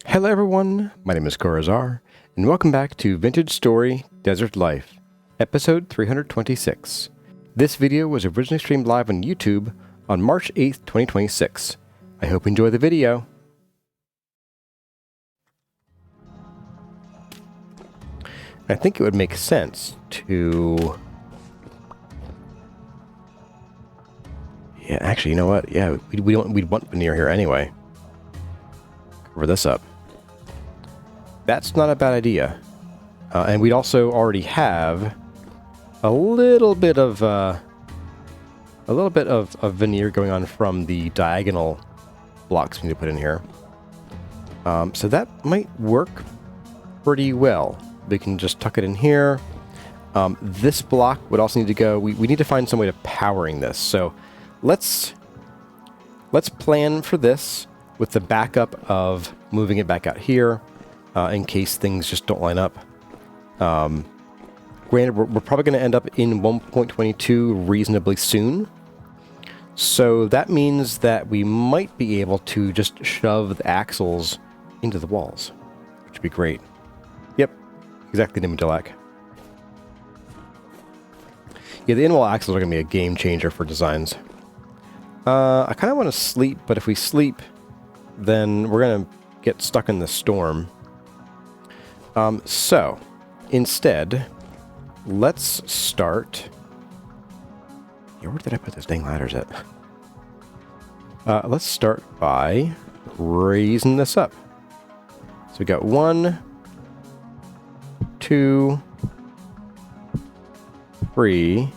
Hello everyone, my name is Corazar, and welcome back to Vintage Story Desert Life, episode 326. This video was originally streamed live on YouTube on March 8th, 2026. I hope you enjoy the video. I think it would make sense to... Yeah, actually, you know what? Yeah, we'd want veneer here anyway. Cover this up. That's not a bad idea. And we'd also already have a little bit of veneer going on from the diagonal blocks we need to put in here. So that might work pretty well. We can just tuck it in here. This block would also need to go. We need to find some way of powering this. So let's plan for this with the backup of moving it back out here. In case things just don't line up. Granted, we're probably going to end up in 1.22 reasonably soon. So that means that we might be able to just shove the axles into the walls, which would be great. Yep, exactly, Nimudilak. Yeah, the in-wall axles are going to be a game changer for designs. I kind of want to sleep, but if we sleep, then we're going to get stuck in the storm. So, instead, let's start... Yeah, where did I put those dang ladders at? Let's start by raising this up. So we got 1, 2, 3,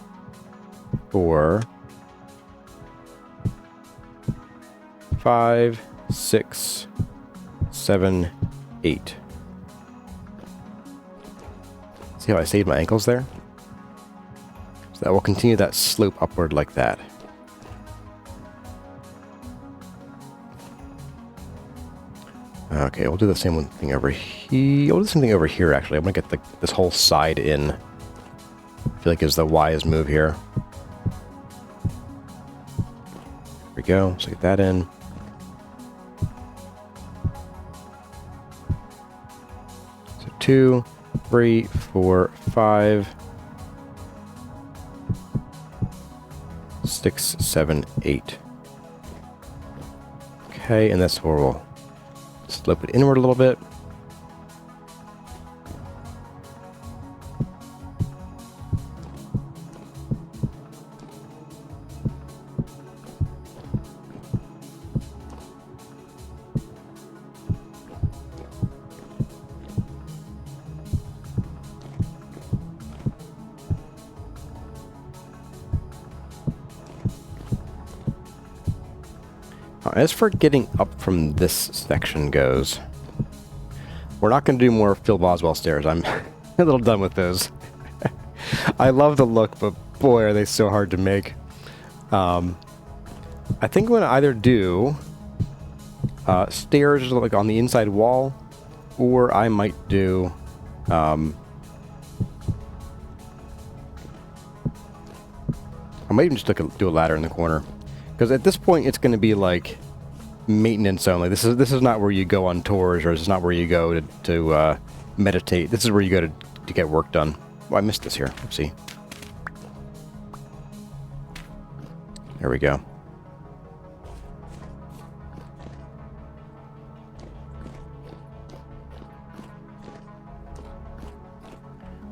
4, 5, 6, 7, 8. See how I saved my ankles there? So that will continue that slope upward like that. Okay, we'll do the same thing over here. We'll do the same thing over here, actually. I'm going to get this whole side in. I feel like it's the wise move here. There we go. So get that in. So 2, 3, 4, 5, 6, 7, 8. Okay, and that's where we'll slope it inward a little bit. As for getting up from this section goes, we're not going to do more Phil Boswell stairs. I'm a little done with those. I love the look, but boy, are they so hard to make. I think I'm going to either do stairs like on the inside wall, or I might do I might even just do a ladder in the corner. Because at this point, it's going to be like maintenance only. This is not where you go on tours, or this is not where you go to meditate. This is where you go to get work done. Oh, I missed this here. Let's see. There we go.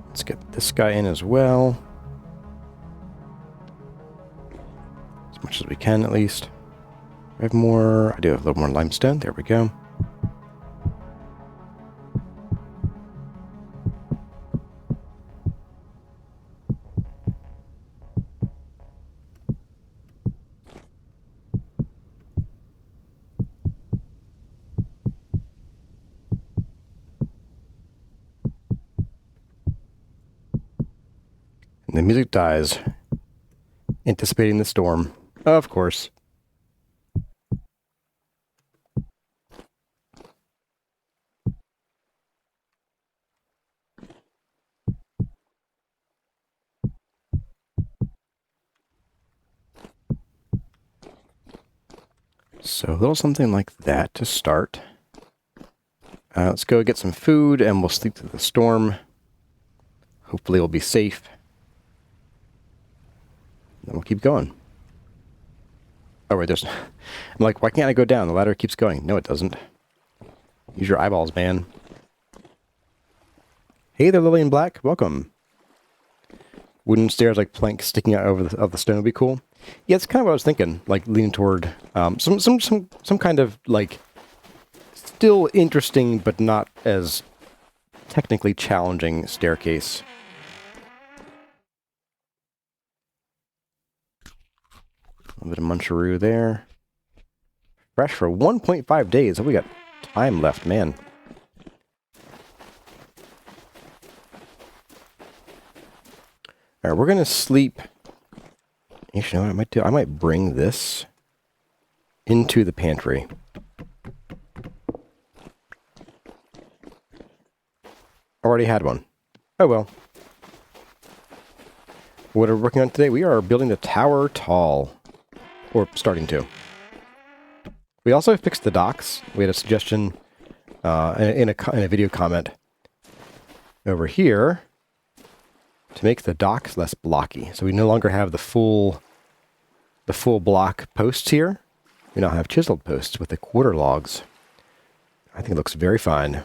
Let's get this guy in as well. As much as we can, at least. I have more. I do have a little more limestone. There we go. And the music dies, anticipating the storm. Of course. So a little something like that to start. Let's go get some food and we'll sleep through the storm. Hopefully we'll be safe. Then we'll keep going. Oh, wait, there's... I'm like, why can't I go down? The ladder keeps going. No, it doesn't. Use your eyeballs, man. Hey there, Lily in Black. Welcome. Wooden stairs like planks sticking out of the stone would be cool. Yeah, it's kind of what I was thinking. Like leaning toward some kind of like still interesting but not as technically challenging staircase. A little bit of muncheroo there. Fresh for 1.5 days. Oh, we got time left, man. All right, we're gonna sleep. Actually, you know what I might do? I might bring this into the pantry. Already had one. Oh well. What are we working on today? We are building the tower tall. Or starting to. We also fixed the docks. We had a suggestion in a video comment over here to make the docks less blocky. So we no longer have the full block posts here. We now have chiseled posts with the quarter logs. I think it looks very fine.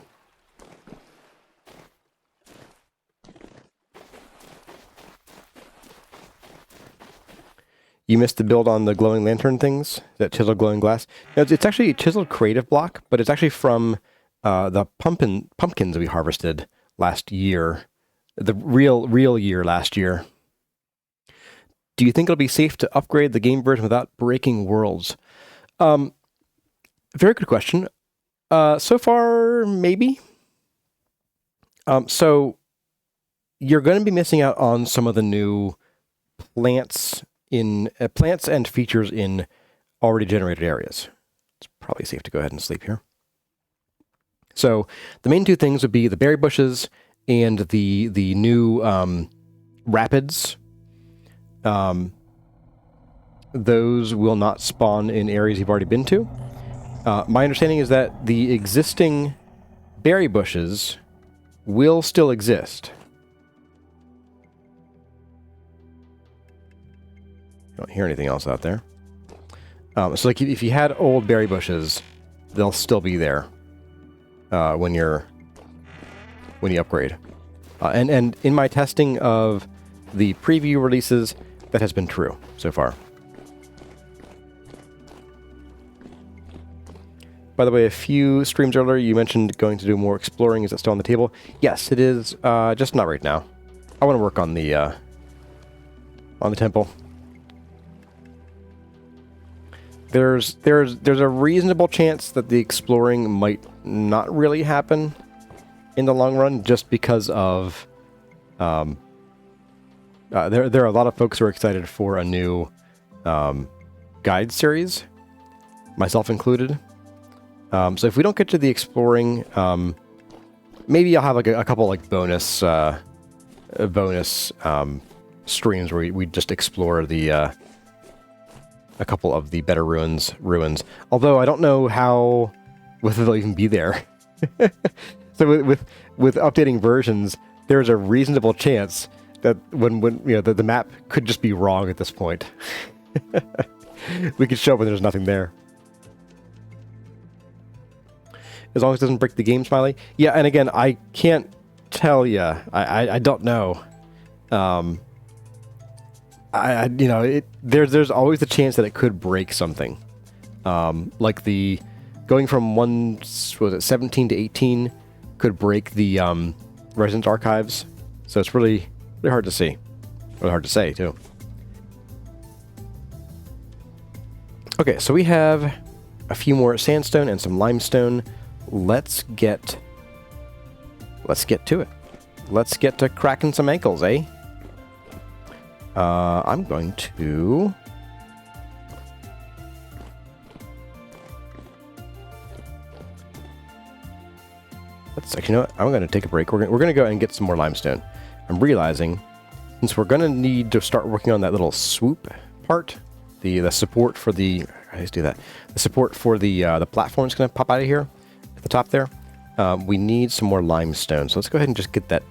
You missed the build on the glowing lantern things? That chiseled glowing glass? No, it's actually a chiseled creative block, but it's actually from the pumpkins we harvested last year. The real year last year. Do you think it'll be safe to upgrade the game version without breaking worlds? Very good question. So far, maybe. So you're going to be missing out on some of the new plants and features in already generated areas. It's probably safe to go ahead and sleep here. So the main two things would be the berry bushes and the new rapids. Those will not spawn in areas you've already been to. My understanding is that the existing berry bushes will still exist. I don't hear anything else out there. So like if you had old berry bushes, they'll still be there when you upgrade. And in my testing of the preview releases, that has been true so far. By the way, a few streams earlier, you mentioned going to do more exploring. Is that still on the table? Yes, it is. Just not right now. I want to work on the temple. There's a reasonable chance that the exploring might not really happen in the long run, just because of there are a lot of folks who are excited for a new guide series, myself included. So if we don't get to the exploring, maybe I'll have like a couple like bonus streams where we just explore the a couple of the better ruins. Although I don't know how whether they'll even be there. So with updating versions, there's a reasonable chance that when you know the map could just be wrong at this point. We could show up when there's nothing there. As long as it doesn't break the game, Smiley. Yeah, and again, I can't tell you. I don't know. There's always a chance that it could break something. Like the going from 17 to 18 could break the Residence Archives. So it's really hard to see. Really hard to say too. Okay, so we have a few more sandstone and some limestone. Let's get to it. Let's get to cracking some ankles, eh? I'm going to... Let's actually, you know what? I'm going to take a break. We're going to go and get some more limestone. I'm realizing, since we're going to need to start working on that little swoop part, the support for the... How do you do that? The support for the platform is going to pop out of here at the top there. we need some more limestone. So let's go ahead and just get that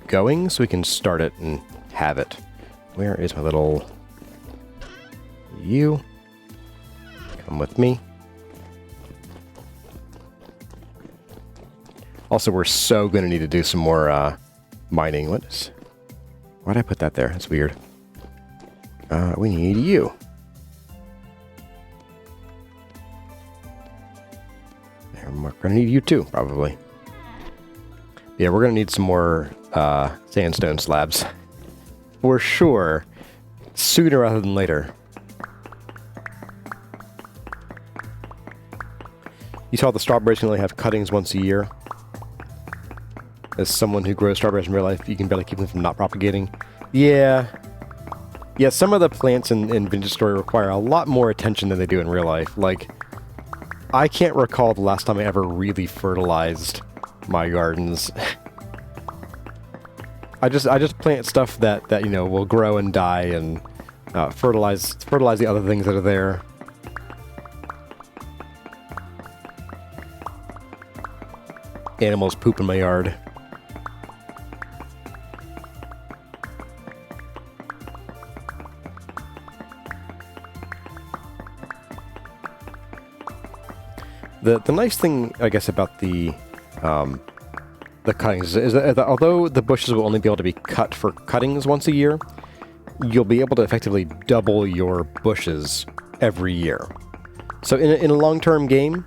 going so we can start it and have it. Where is my little... You? Come with me. Also, we're so going to need to do some more mining. Why'd I put that there? That's weird. We need you. And we're going to need you too, probably. Yeah, we're going to need some more sandstone slabs. For sure. Sooner rather than later. You saw the strawberries can only have cuttings once a year. As someone who grows strawberries in real life, you can barely keep them from not propagating. Yeah. Yeah, some of the plants in Vintage Story require a lot more attention than they do in real life. Like, I can't recall the last time I ever really fertilized my gardens. I just plant stuff that you know will grow and die, and fertilize the other things that are there. Animals poop in my yard. The nice thing, I guess, about the cuttings is that although the bushes will only be able to be cut for cuttings once a year, you'll be able to effectively double your bushes every year. So in a long-term game,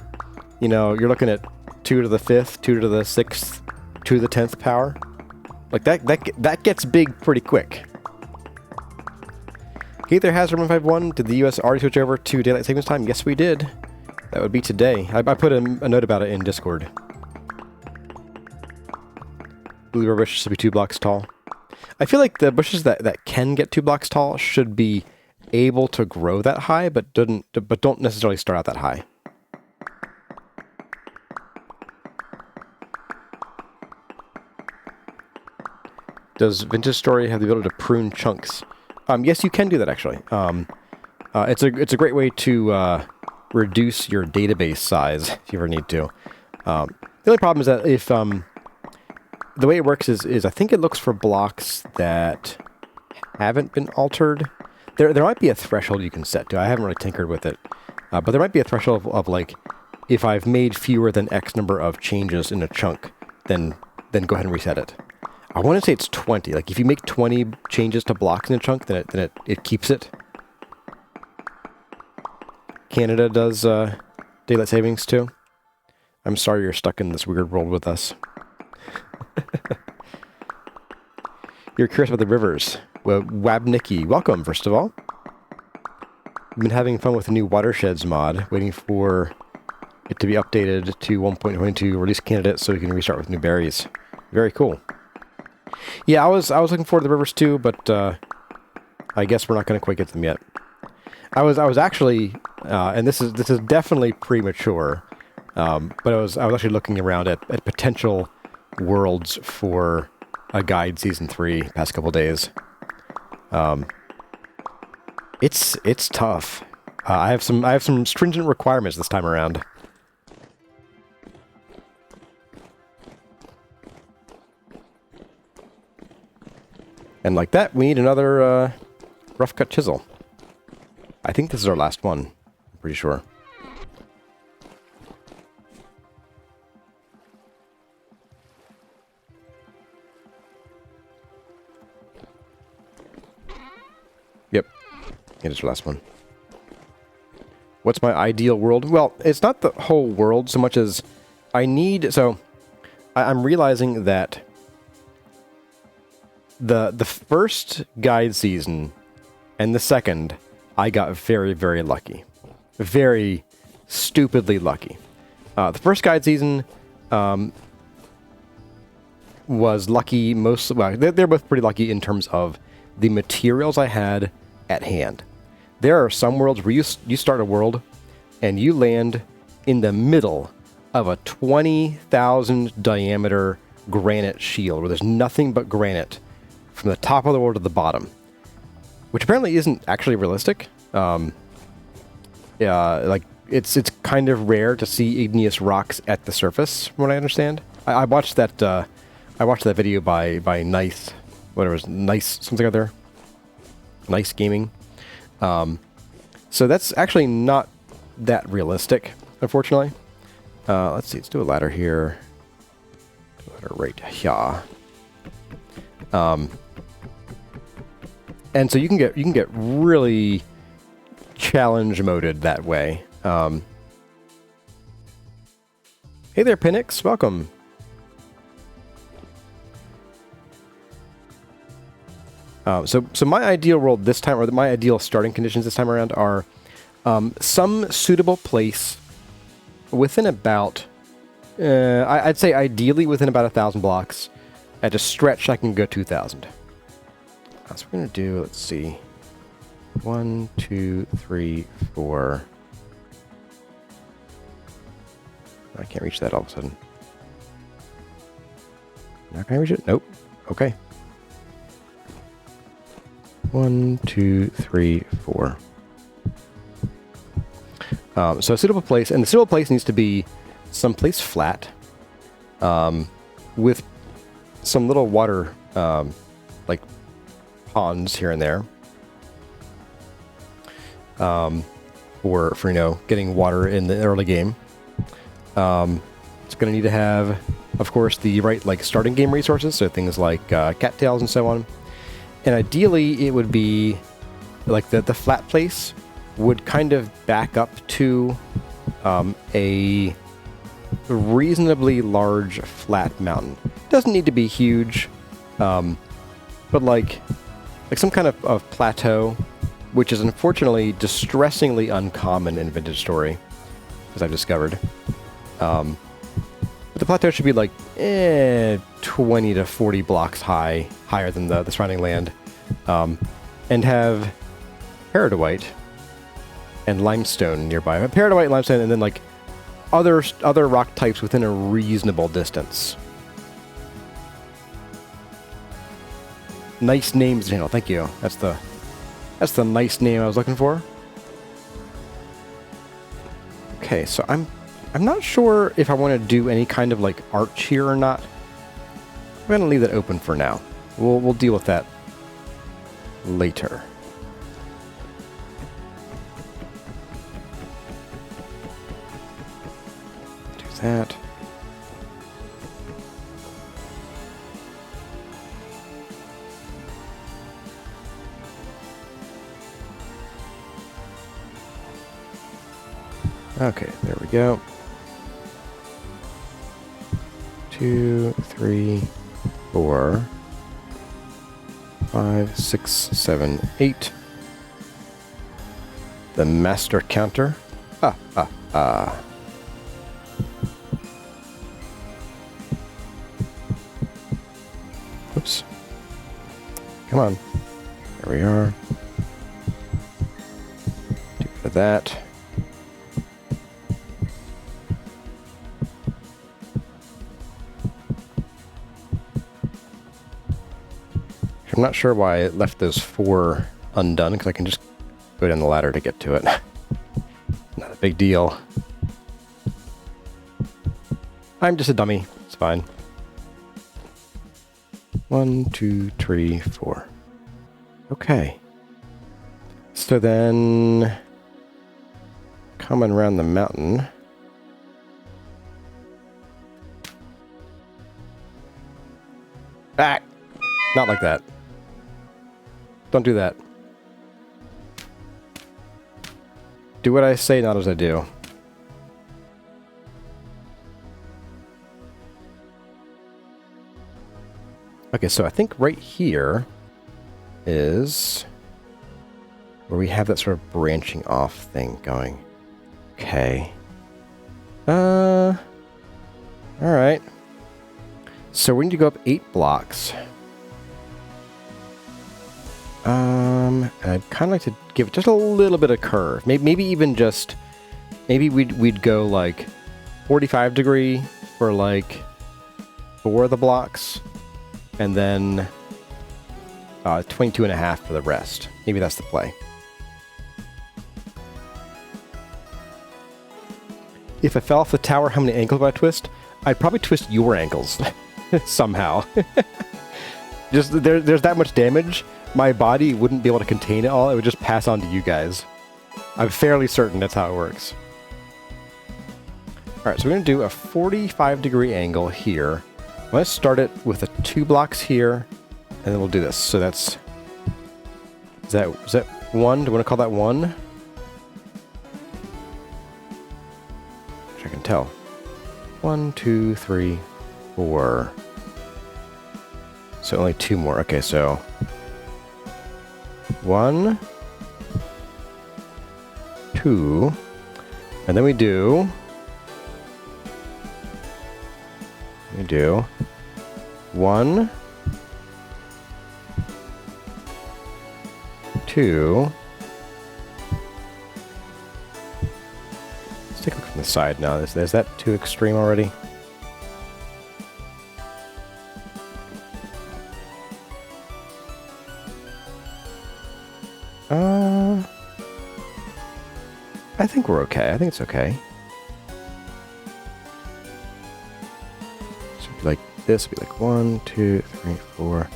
you know, you're looking at 2 to the 5th, 2 to the 6th, 2 to the 10th power. Like that gets big pretty quick. Hey there, Hazard 151. Did the US already switch over to daylight savings time? Yes, we did. That would be today. I put a note about it in Discord. Blueberry bushes should be 2 blocks tall. I feel like the bushes that can get 2 blocks tall should be able to grow that high, but don't necessarily start out that high. Does Vintage Story have the ability to prune chunks? Yes, you can do that, actually. It's a great way to reduce your database size if you ever need to. The only problem is that if the way it works is I think it looks for blocks that haven't been altered. There might be a threshold you can set to. I haven't really tinkered with it, but there might be a threshold of like, if I've made fewer than X number of changes in a chunk, then go ahead and reset it. I want to say it's 20. Like if you make 20 changes to blocks in a chunk, then it keeps it. Canada does daylight savings too. I'm sorry you're stuck in this weird world with us. You're curious about the rivers. Well, Wabnicki, welcome, first of all. We've been having fun with the new watersheds mod, waiting for it to be updated to 1.22 release candidate so we can restart with new berries. Very cool. Yeah, I was looking forward to the rivers too, but I guess we're not going to quite get them yet. I was actually, and this is definitely premature, but I was actually looking around at potential worlds for a guide season 3 past couple days. It's tough. I have some stringent requirements this time around. And like that, we need another rough cut chisel. I think this is our last one. I'm pretty sure. Yep. It is our last one. What's my ideal world? Well, it's not the whole world so much as I need... So, I'm realizing that the first guide season and the second, I got very, very lucky. Very stupidly lucky. The first guide season was lucky mostly... Well, they're both pretty lucky in terms of the materials I had at hand. There are some worlds where you start a world and you land in the middle of a 20,000 diameter granite shield where there's nothing but granite from the top of the world to the bottom, which apparently isn't actually realistic. Like it's kind of rare to see igneous rocks at the surface, from what I understand. I watched that video by Nice, whatever it was, Nice something other, Nice Gaming. So that's actually not that realistic, unfortunately. Let's see, let's do a ladder here. Do a ladder right here. And so you can get really challenge moded that way. Hey there, Pinix, welcome. So my ideal world this time, or my ideal starting conditions this time around, are some suitable place within about, I'd say ideally within about 1,000 blocks. At a stretch, I can go 2,000. So we're going to do, let's see, 1, 2, 3, 4. I can't reach that all of a sudden. Not going to reach it? Nope. Okay. 1, 2, 3, 4. So a suitable place, and the suitable place needs to be someplace flat, with some little water, like ponds here and there, for you know, getting water in the early game. It's going to need to have, of course, the right like starting game resources, so things like cattails and so on. And ideally, it would be like the flat place would kind of back up to a reasonably large flat mountain. Doesn't need to be huge, but like some kind of plateau, which is unfortunately distressingly uncommon in Vintage Story, as I've discovered. But the plateau should be like 20 to 40 blocks high, higher than the surrounding land, and have peridotite and limestone nearby. Peridotite, limestone, and then like other rock types within a reasonable distance. Nice names, Daniel. Thank you. That's the nice name I was looking for. Okay, so I'm not sure if I want to do any kind of like arch here or not. I'm gonna leave that open for now. We'll deal with that later. Do that. Okay, there we go. 2, 3, 4, 5, 6, 7, 8. The master counter. Oops. Come on. There we are. Do that. I'm not sure why it left those 4 undone, because I can just go down the ladder to get to it. Not a big deal. I'm just a dummy. It's fine. 1, 2, 3, 4. Okay. So then, coming around the mountain. Ah! Not like that. Don't do that. Do what I say, not as I do. Okay, so I think right here is where we have that sort of branching off thing going. Okay. Alright. So we need to go up 8 blocks. And I'd kind of like to give it just a little bit of curve. Maybe even just, maybe we'd go like 45 degree for like 4 of the blocks, and then 22.5 for the rest. Maybe that's the play. if I fell off the tower, how many ankles would I twist? I'd probably twist your ankles somehow. Just there's that much damage. My body wouldn't be able to contain it all. It would just pass on to you guys. I'm fairly certain that's how it works. All right, so we're going to do a 45-degree angle here. Let's start it with the 2 blocks here, and then we'll do this. So that's... Is that 1? Do you want to call that 1? Which I can tell. 1, 2, 3, 4. So only 2 more. Okay, so 1, 2, and then we do 1, 2. Let's take a look from the side now. Is that too extreme already? I think we're okay. I think it's okay. So it'd be like this. It'd be like 1, 2, 3, 4.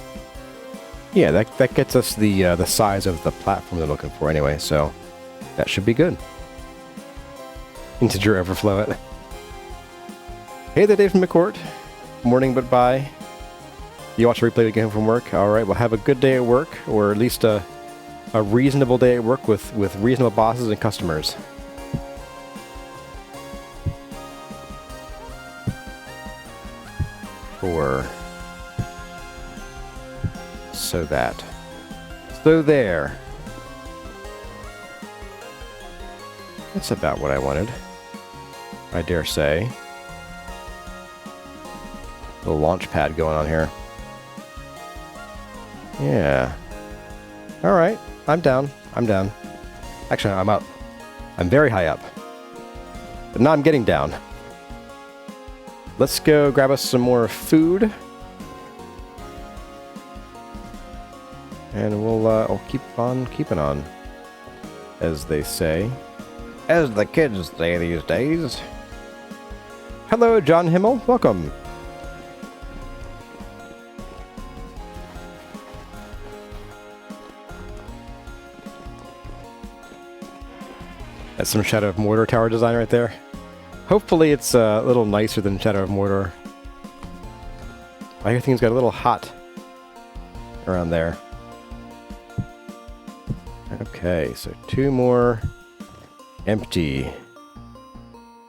Yeah, that gets us the size of the platform they're looking for anyway. So that should be good. Integer overflow it. Hey there, Dave from McCourt. Morning, but bye. You watch a replay again from work? All right. Well, have a good day at work, or at least a reasonable day at work with reasonable bosses and customers. So there. That's about what I wanted, I dare say. Little launch pad going on here. Yeah. All right. I'm down. Actually, I'm up. I'm very high up. But now I'm getting down. Let's go grab us some more food. And we'll keep on keeping on, as they say. As the kids say these days. Hello, John Himmel. Welcome. That's some Shadow of Mordor tower design right there. Hopefully it's a little nicer than Shadow of Mordor. I hear things got a little hot around there. Okay, so 2 more empty.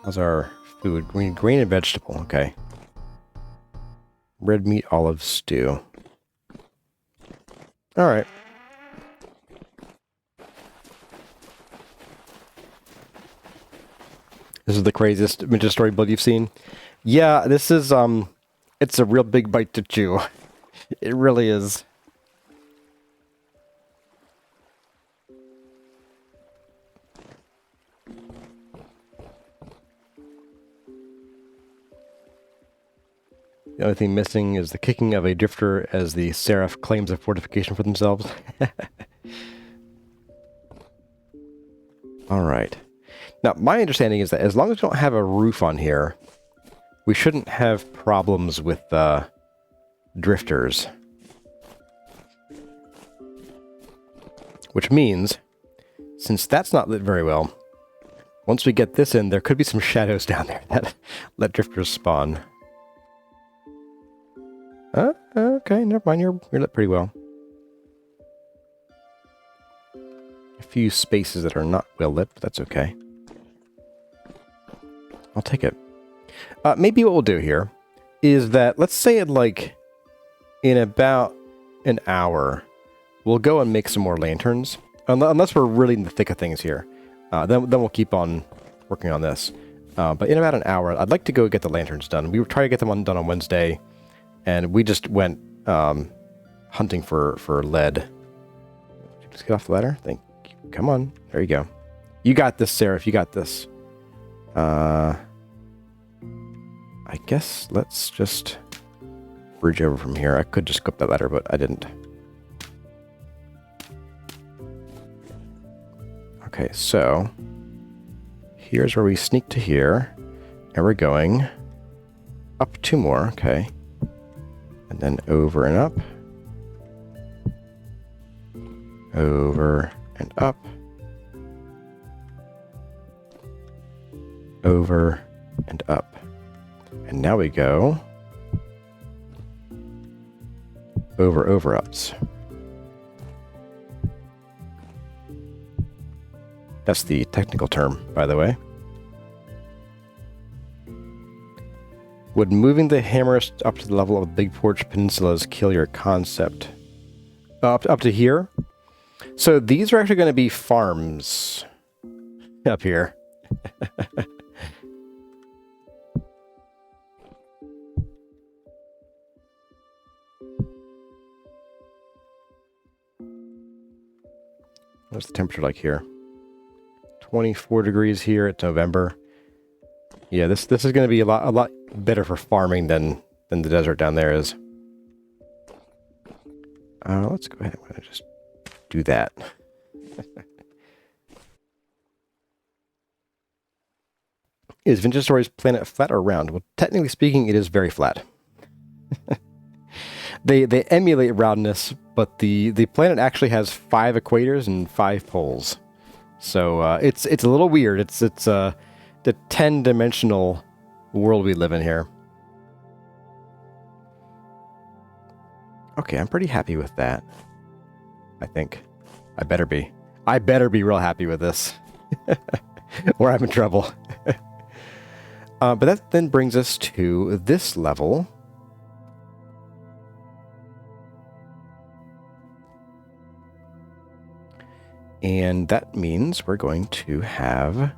How's our food? Green and vegetable. Okay. Red meat olive stew. All right. This is the craziest Ninja Story build you've seen. Yeah, this is it's a real big bite to chew. It really is. The only thing missing is the kicking of a drifter as the Seraph claims a fortification for themselves. All right. Now, my understanding is that as long as we don't have a roof on here, we shouldn't have problems with drifters. Which means, since that's not lit very well, once we get this in, there could be some shadows down there that let drifters spawn. Okay, never mind. You're lit pretty well. A few spaces that are not well lit, but that's okay. I'll take it. Maybe what we'll do here is that, let's say in about an hour, we'll go and make some more lanterns. Unless we're really in the thick of things here. Then we'll keep on working on this. But in about an hour, I'd like to go get the lanterns done. We were trying to get them done on Wednesday, and we just went hunting for lead. Just get off the ladder. Thank you. Come on. There you go. You got this, Seraph. You got this. I guess let's just bridge over from here. I could just go up that ladder, but I didn't. Okay, so here's where we sneak to here. And we're going up 2 more, okay. And then over and up. Over and up. Over and up. And now we go over ups. That's the technical term, by the way. Would moving the hammers up to the level of Big Porch Peninsulas kill your concept? Up to here? So these are actually going to be farms up here. What's the temperature like here? 24 degrees here. It's November. Yeah, this is going to be a lot better for farming than the desert down there is. Let's go ahead and just do that. Is Vintage Story's planet flat or round? Well, technically speaking, it is very flat. They emulate roundness, but the planet actually has 5 equators and 5 poles. So it's a little weird. It's the 10-dimensional world we live in here. Okay, I'm pretty happy with that. I think. I better be. I better be real happy with this. Or I'm in trouble. But that then brings us to this level. And that means we're going to have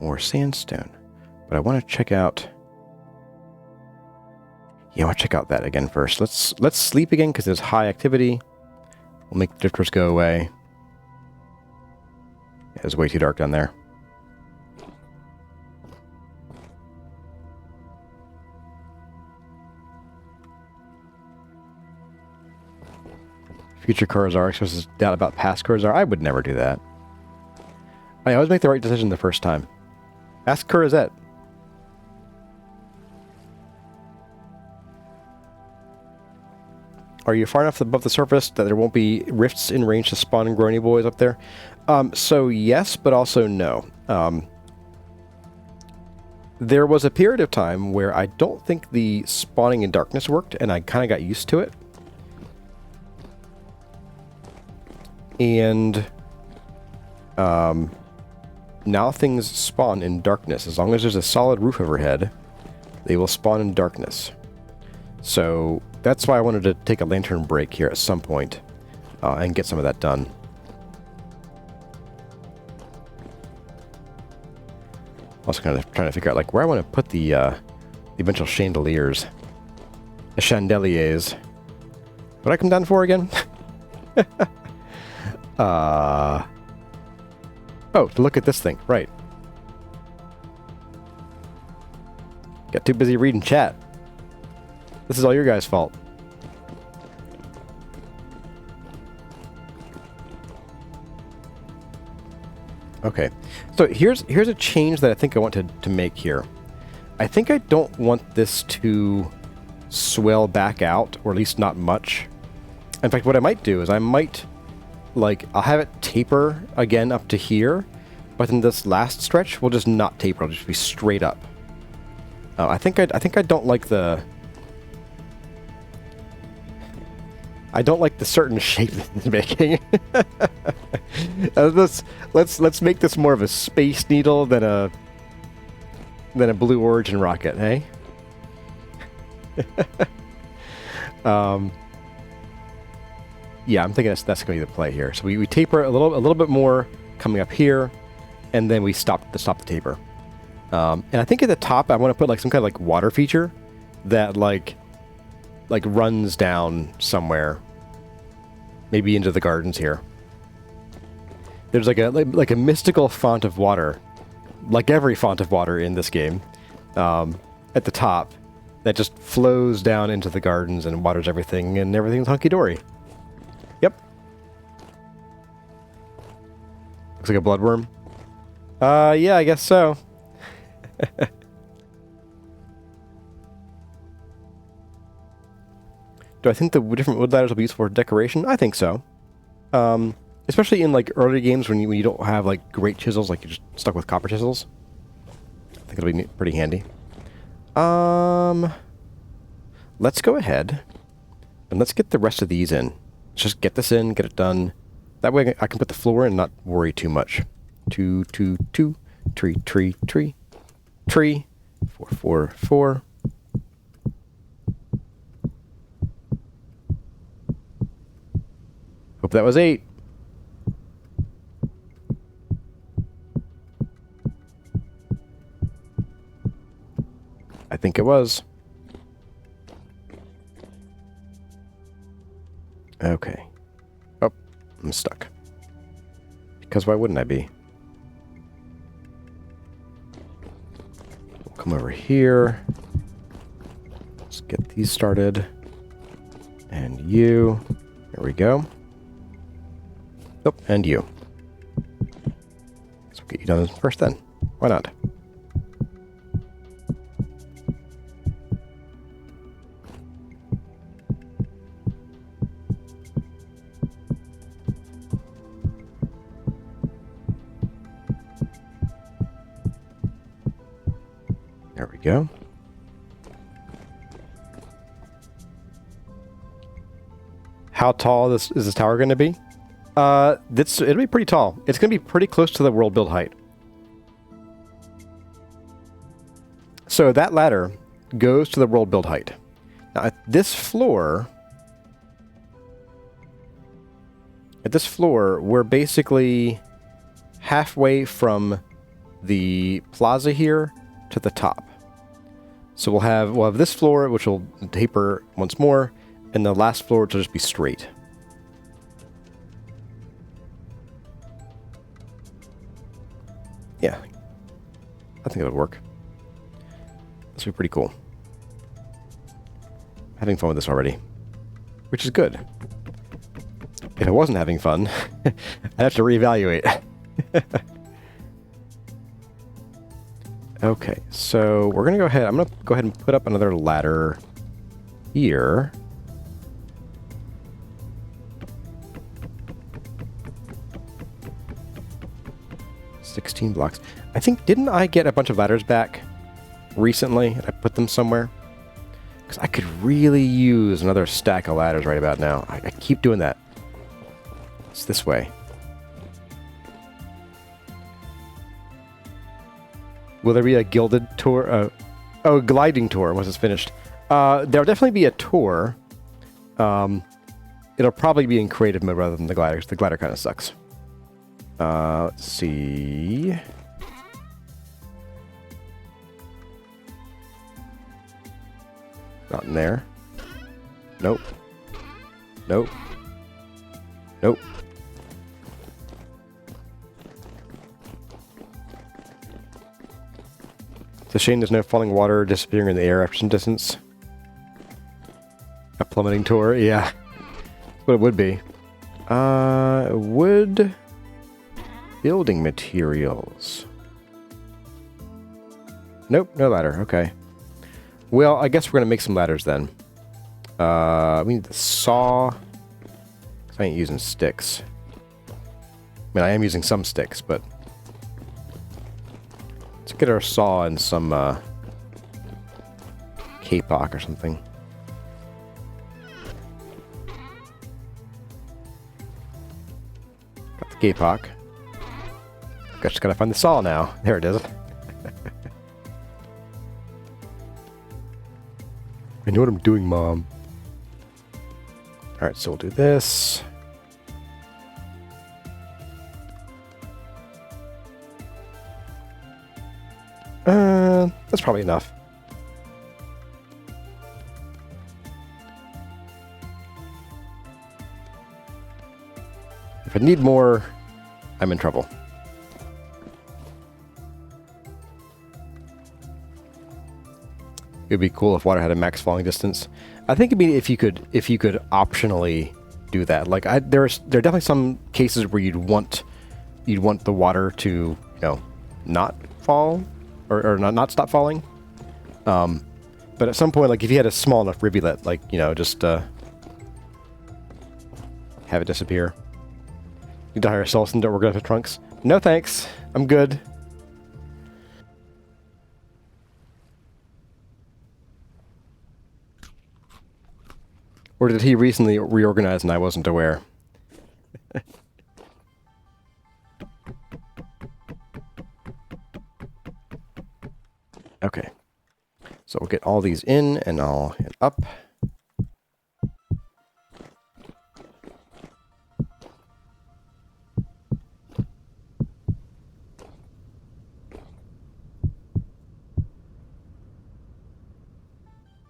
more sandstone. But I want to check out... Yeah, I want to check out that again first. Let's sleep again because there's high activity. We'll make the drifters go away. Yeah, it's way too dark down there. Future Kurzar expresses doubt about past Kurzar. I would never do that. I always make the right decision the first time. Ask Kurzet. Are you far enough above the surface that there won't be rifts in range to spawn Grony boys up there? So yes, but also no. There was a period of time where I don't think the spawning in darkness worked, and I kind of got used to it. And now things spawn in darkness. As long as there's a solid roof overhead, they will spawn in darkness. So that's why I wanted to take a lantern break here at some point and get some of that done. Also kind of trying to figure out like where I want to put the eventual chandeliers. The chandeliers. What I come down for again? Oh, to look at this thing. Right. Got too busy reading chat. This is all your guys' fault. Okay. So here's a change that I think I want to make here. I think I don't want this to swell back out, or at least not much. In fact, what I might do is I might... Like, I'll have it taper again up to here, but then this last stretch will just not taper. It'll just be straight up. I think I don't like the... I don't like the certain shape that it's making. Let's make this more of a Space Needle than a Blue Origin rocket, hey? Yeah, I'm thinking that's going to be the play here. So we taper a little bit more coming up here, and then we stop the taper. And I think at the top I want to put like some kind of like water feature that like runs down somewhere, maybe into the gardens here. There's like a mystical font of water, like every font of water in this game, at the top that just flows down into the gardens and waters everything, and everything's hunky-dory. Yep. Looks like a bloodworm. Yeah, I guess so. Do I think the different wood ladders will be useful for decoration? I think so. Especially in like early games when you don't have like great chisels, like you're just stuck with copper chisels. I think it'll be pretty handy. Let's go ahead and let's get the rest of these in. Let's just get this in, get it done. That way I can put the floor in and not worry too much. 2, 2, 2, tree, tree, tree, tree, 4, 4, 4. Hope that was 8. I think it was. Okay. Oh, I'm stuck. Because why wouldn't I be? We'll come over here. Let's get these started. And you. There we go. Oh, and you. So we'll get you done first then. Why not? There we go. How tall is this tower going to be? It'll be pretty tall. It's going to be pretty close to the world build height. So that ladder goes to the world build height. Now at this floor, we're basically halfway from the plaza here to the top. So we'll have this floor, which will taper once more, and the last floor will just be straight. Yeah, I think it'll work. This will be pretty cool. Having fun with this already, which is good. If I wasn't having fun, I'd have to reevaluate. Okay, so we're gonna go ahead. I'm gonna go ahead and put up another ladder here. $16 blocks. I think, didn't I get a bunch of ladders back recently? I put them somewhere? Because I could really use another stack of ladders right about now. I keep doing that. It's this way. Will there be a gilded tour? Oh, gliding tour once it's finished. There'll definitely be a tour. It'll probably be in creative mode rather than the glider, because the glider kind of sucks. Let's see. Not in there. Nope. Nope. Nope. It's a shame there's no falling water disappearing in the air after some distance. A plummeting tour, yeah. That's what it would be. Wood building materials. Nope, no ladder. Okay. Well, I guess we're gonna make some ladders then. We need the saw. 'Cause I ain't using sticks. I mean, I am using some sticks, but let's get our saw and some kapok or something. Got the kapok. Just gotta find the saw now. There it is. I know what I'm doing, Mom. Alright, so we'll do this. That's probably enough. If I need more, I'm in trouble. It'd be cool if water had a max falling distance. I think it'd be if you could optionally do that. Like there are definitely some cases where you'd want the water to, not fall or not stop falling. But at some point, like if you had a small enough rivulet, like just have it disappear. Need to hire Selson to organize the trunks. No thanks. I'm good. Or did he recently reorganize and I wasn't aware? Okay. So we'll get all these in and I'll hit up.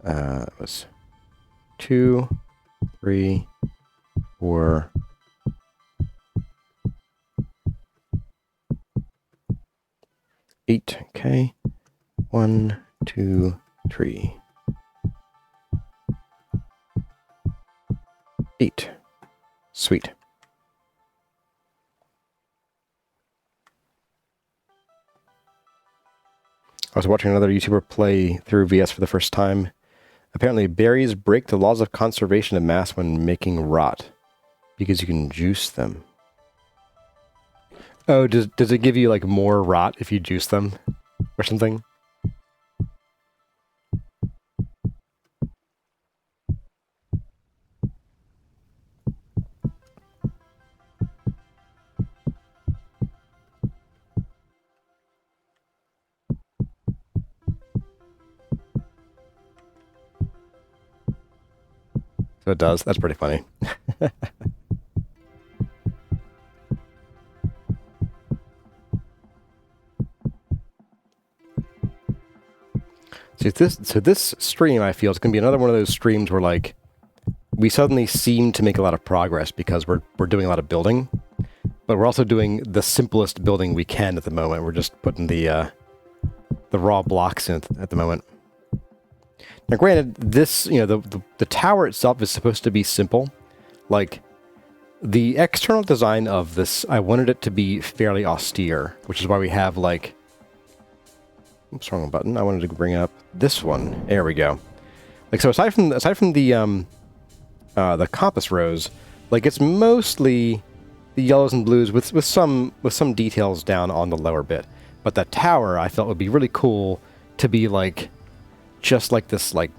It was 2, 3, 4. Eight. Okay. 1, 2, 3. 8. Sweet. I was watching another YouTuber play through VS for the first time. Apparently, berries break the laws of conservation of mass when making rot, because you can juice them. Oh, does it give you, like, more rot if you juice them? Or something? So it does. That's pretty funny. So this stream, I feel, is going to be another one of those streams where, like, we suddenly seem to make a lot of progress because we're doing a lot of building, but we're also doing the simplest building we can at the moment. We're just putting the raw blocks in at the moment. Now, granted, this, you know, the tower itself is supposed to be simple. Like, the external design of this, I wanted it to be fairly austere, which is why we have, like... Oops, wrong button. I wanted to bring up this one. There we go. Like, so aside from the compass rows, like, it's mostly the yellows and blues with some details down on the lower bit. But the tower, I felt would be really cool to be, like... just like this, like,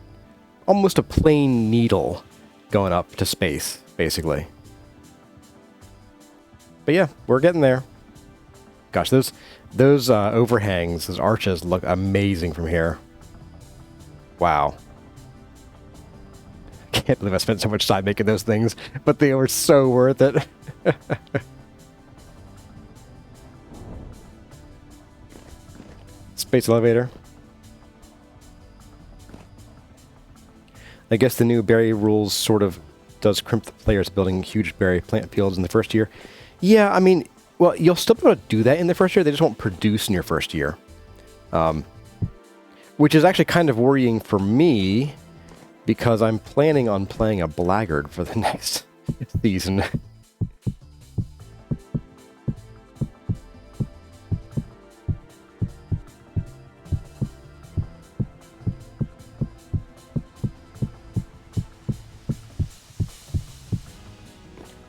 almost a plain needle going up to space, basically. But yeah, we're getting there. Gosh, those overhangs, those arches look amazing from here. Wow. I can't believe I spent so much time making those things, but they were so worth it. Space elevator. I guess the new berry rules sort of does crimp the players building huge berry plant fields in the first year. Yeah, I mean, well, you'll still be able to do that in the first year. They just won't produce in your first year. Which is actually kind of worrying for me, because I'm planning on playing a blackguard for the next season.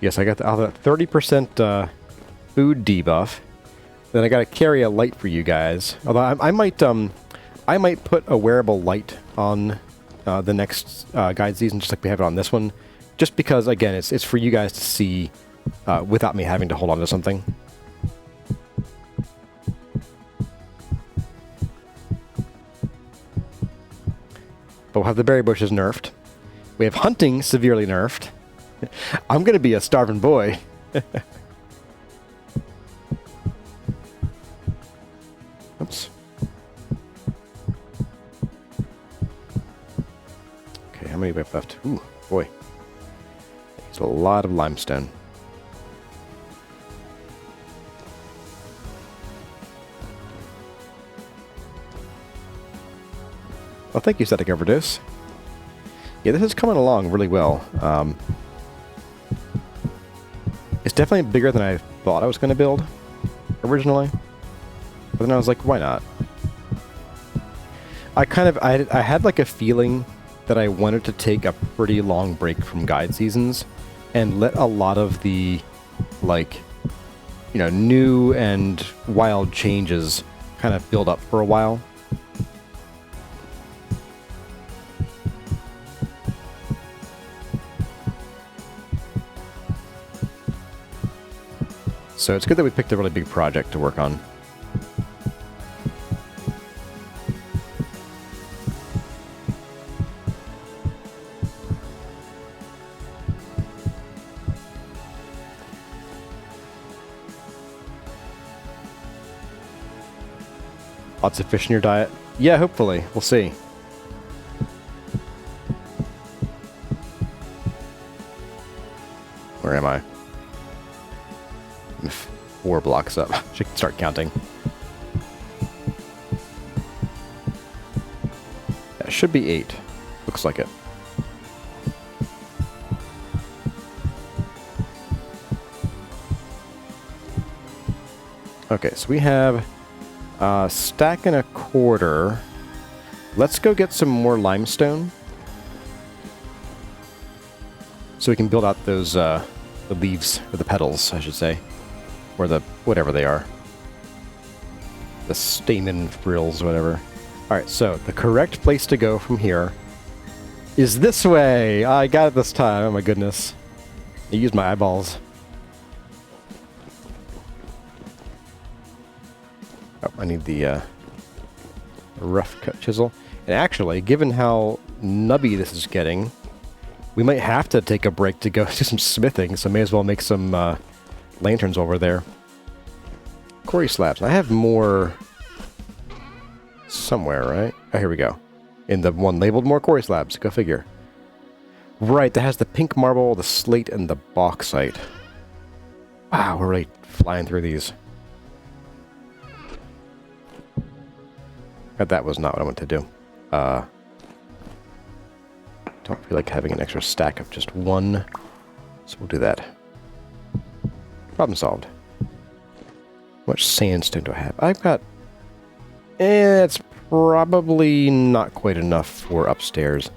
Yes, I got the 30% food debuff. Then I got to carry a light for you guys. Although I might put a wearable light on the next guide season, just like we have it on this one, just because, again, it's for you guys to see without me having to hold on to something. But we'll have the berry bushes nerfed. We have hunting severely nerfed. I'm going to be a starving boy. Oops. Okay, how many we have left? Ooh, boy. It's a lot of limestone. Well, thank you, Static Overdose. Yeah, this is coming along really well. It's definitely bigger than I thought I was going to build originally. But then I was like, why not? I had like a feeling that I wanted to take a pretty long break from guide seasons and let a lot of the, like, you know, new and wild changes kind of build up for a while. So it's good that we picked a really big project to work on. Lots of fish in your diet? Yeah, hopefully. We'll see. Where am I? I'm 4 blocks up. Should start counting. That should be 8. Looks like it. Okay, so we have a stack and a quarter. Let's go get some more limestone, so we can build out those the leaves, or the petals, I should say, or the whatever they are, the stamen frills, whatever. All right, so the correct place to go from here is this way. I got it this time. Oh my goodness, I used my eyeballs. Oh, I need the rough cut chisel. And actually, given how nubby this is getting, we might have to take a break to go do some smithing, so may as well make some lanterns over there. Quarry slabs. I have more somewhere, right? Oh, here we go. In the one labeled more quarry slabs. Go figure. Right, that has the pink marble, the slate, and the bauxite. Wow, we're really flying through these. That was not what I wanted to do. Don't feel like having an extra stack of just one, so we'll do that. Problem solved. How much sandstone do I have? I've got... it's probably not quite enough for upstairs.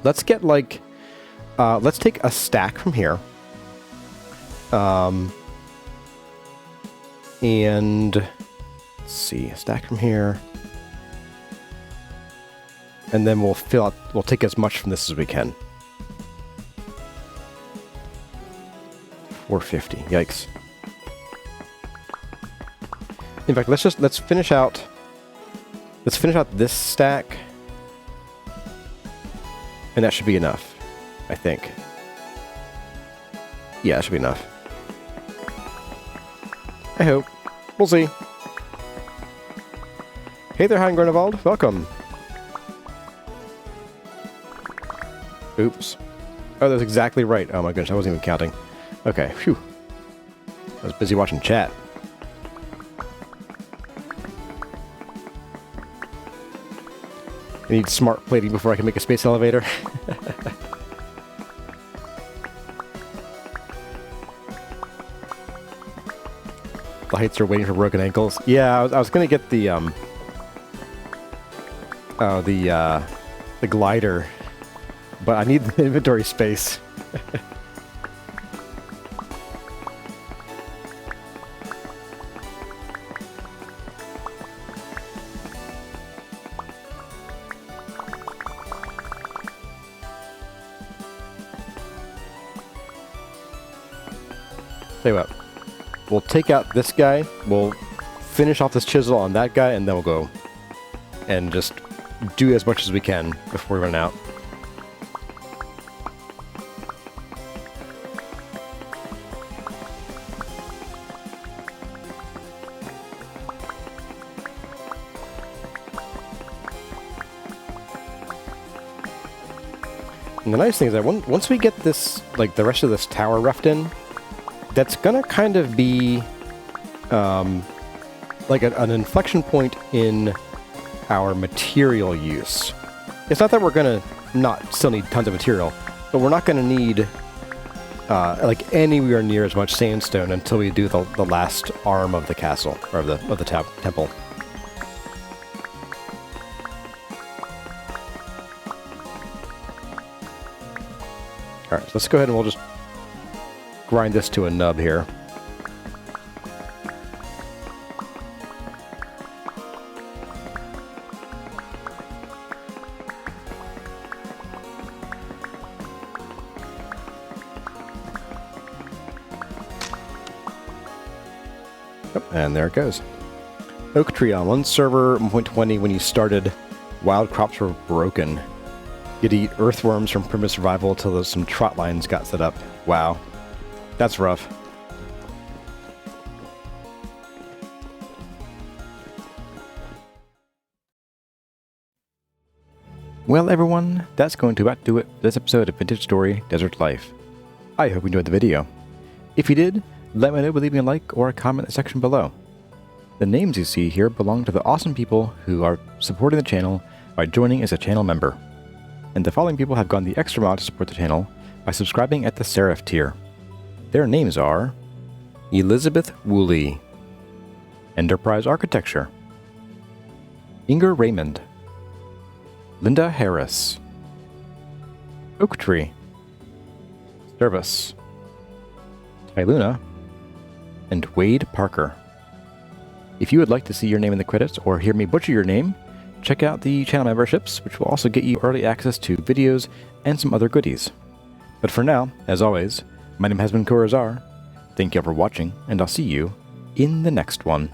Let's get, like... let's take a stack from here. And let's see, a stack from here. And then we'll fill out, we'll take as much from this as we can. 450, yikes. In fact, let's finish out this stack. And that should be enough, I think. Yeah, that should be enough. I hope. We'll see. Hey there, Hein Grunewald. Welcome. Oops. Oh, that's exactly right. Oh my goodness, I wasn't even counting. Okay, phew. I was busy watching chat. I need smart plating before I can make a space elevator. The heights are waiting for broken ankles. Yeah, I was gonna get the the glider, but I need the inventory space. Tell you what. We'll take out this guy, we'll finish off this chisel on that guy, and then we'll go and just do as much as we can before we run out. And the nice thing is that once we get this, like the rest of this tower roughed in, that's gonna kind of be like an inflection point in our material use. It's not that we're gonna not still need tons of material, but we're not gonna need like anywhere near as much sandstone until we do the last arm of the castle, or of the temple. Alright, so let's go ahead and we'll just grind this to a nub here. Yep, and there it goes. Oak tree on one server, 1.20, when you started, wild crops were broken. You'd eat earthworms from primitive survival till some trot lines got set up. Wow. That's rough. Well everyone, that's going to about do it for this episode of Vintage Story Desert Life. I hope you enjoyed the video. If you did, let me know by leaving a like or a comment in the section below. The names you see here belong to the awesome people who are supporting the channel by joining as a channel member. And the following people have gone the extra mile to support the channel by subscribing at the Seraph tier. Their names are Elizabeth Woolley, Enterprise Architecture, Inger Raymond, Linda Harris, Oak Tree, Service, Tyluna, and Wade Parker. If you would like to see your name in the credits or hear me butcher your name, check out the channel memberships, which will also get you early access to videos and some other goodies. But for now, as always, my name has been Kurazar. Thank you all for watching, and I'll see you in the next one.